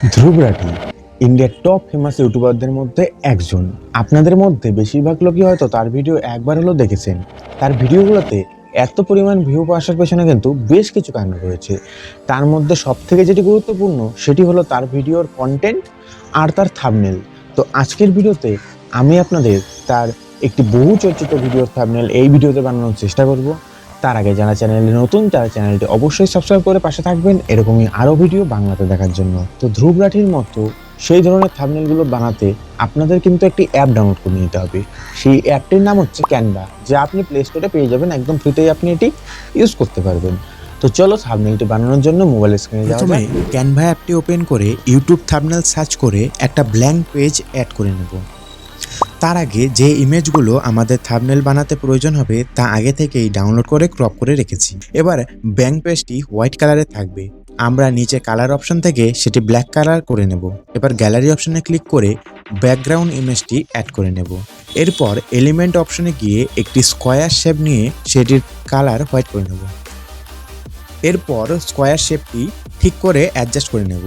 ধ্রুব রাঠি ইন্ডিয়ার top famous ইউটিউবারদের মধ্যে একজন। আপনাদের মধ্যে বেশিরভাগ লোকই হয়তো তার ভিডিও একবার হলেও দেখেছেন। তার ভিডিওগুলোতে এত পরিমাণ ভিউ আসার পেছনে কিন্তু বেশ কিছু কারণ রয়েছে। তার মধ্যে সব থেকে যেটি গুরুত্বপূর্ণ সেটি হলো তার ভিডিওর কন্টেন্ট আর তার থাম্বনেল। তো আজকের ভিডিওতে আমি আপনাদের তার একটি বহু চর্চিত ভিডিওর থাম্বনেল এই ভিডিওতে বানানোর চেষ্টা করব। তার আগে যারা চ্যানেলে নতুন তারা চ্যানেলটি অবশ্যই সাবস্ক্রাইব করে পাশে থাকবেন এরকমই আরও ভিডিও বাংলাতে দেখার জন্য। তো ধ্রুব রাঠির মতো সেই ধরনের থাম্বনেলগুলো বানাতে আপনাদের কিন্তু একটি অ্যাপ ডাউনলোড করে নিতে হবে। সেই অ্যাপটির নাম হচ্ছে ক্যানভা, যা আপনি প্লে স্টোরে পেয়ে যাবেন। একদম ফ্রিতেই আপনি এটি ইউজ করতে পারবেন। তো চলো থাম্বনেলটি বানানোর জন্য মোবাইল স্ক্রিনে যাওয়া যাক। ক্যানভা অ্যাপটি ওপেন করে ইউটিউব থাম্বনেল সার্চ করে একটা ব্ল্যাঙ্ক পেজ অ্যাড করে নেব। তার আগে যে ইমেজগুলো আমাদের থাম্বনেল বানাতে প্রয়োজন হবে তা আগে থেকেই ডাউনলোড করে ক্রপ করে রেখেছি। এবার ব্ল্যাঙ্ক পেজটি হোয়াইট কালারে থাকবে। আমরা নিচে কালার অপশন থেকে সেটি ব্ল্যাক কালার করে নেব। এবার গ্যালারি অপশনে ক্লিক করে ব্যাকগ্রাউন্ড ইমেজটি অ্যাড করে নেব। এরপর এলিমেন্ট অপশনে গিয়ে একটি স্কোয়ার শেপ নিয়ে সেটির কালার হোয়াইট করে নেব। এরপর স্কোয়ার শেপটি ঠিক করে অ্যাডজাস্ট করে নেব।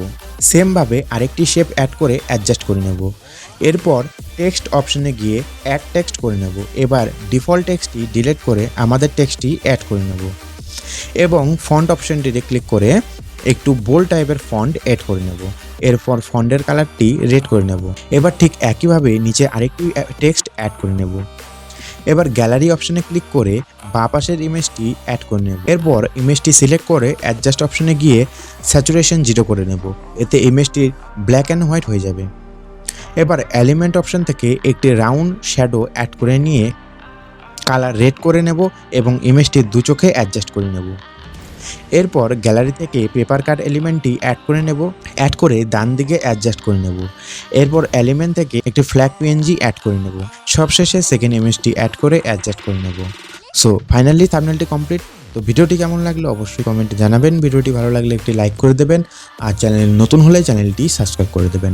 সেমভাবে আরেকটি শেপ অ্যাড করে অ্যাডজাস্ট করে নেব। এরপর টেক্সট অপশনে গিয়ে অ্যাড টেক্সট করে নেব। এবার ডিফল্ট টেক্সটটি ডিলিট করে আমাদের টেক্সটটি অ্যাড করে নেব এবং ফন্ট অপশনটিতে ক্লিক করে একটু বোল্ড টাইপের ফন্ট অ্যাড করে নেব। এরপর ফন্টের কালারটি রেড করে নেব। এবার ঠিক একইভাবে নিচে আরেকটি টেক্সট অ্যাড করে নেব। এবার গ্যালারি অপশনে ক্লিক করে বাঁ পাশের ইমেজটি অ্যাড করে নেব। এরপর ইমেজটি সিলেক্ট করে অ্যাডজাস্ট অপশনে গিয়ে স্যাচুরেশন 0 করে নেব। এতে ইমেজটি ব্ল্যাক অ্যান্ড হোয়াইট হয়ে যাবে। এবার এলিমেন্ট অপশন থেকে একটি রাউন্ড শ্যাডো অ্যাড করে নিয়ে কালার রেড করে নেব এবং ইমেজটির দু চোখে অ্যাডজাস্ট করে নেব। এরপর গ্যালারি থেকে পেপার কাট এলিমেন্টটি অ্যাড করে নেব। অ্যাড করে ডান দিকে অ্যাডজাস্ট করে নেব। এরপর এলিমেন্ট থেকে একটি ফ্ল্যাগ পিএনজি অ্যাড করে নেব। সবশেষে সেকেন্ড ইমেজটি অ্যাড করে অ্যাডজাস্ট করে নেব। সো ফাইনালি থাম্বনেলটি কমপ্লিট। তো ভিডিওটি কেমন লাগলো অবশ্যই কমেন্টে জানাবেন। ভিডিওটি ভালো লাগলে একটি লাইক করে দেবেন আর চ্যানেল নতুন হলে চ্যানেলটি সাবস্ক্রাইব করে দেবেন।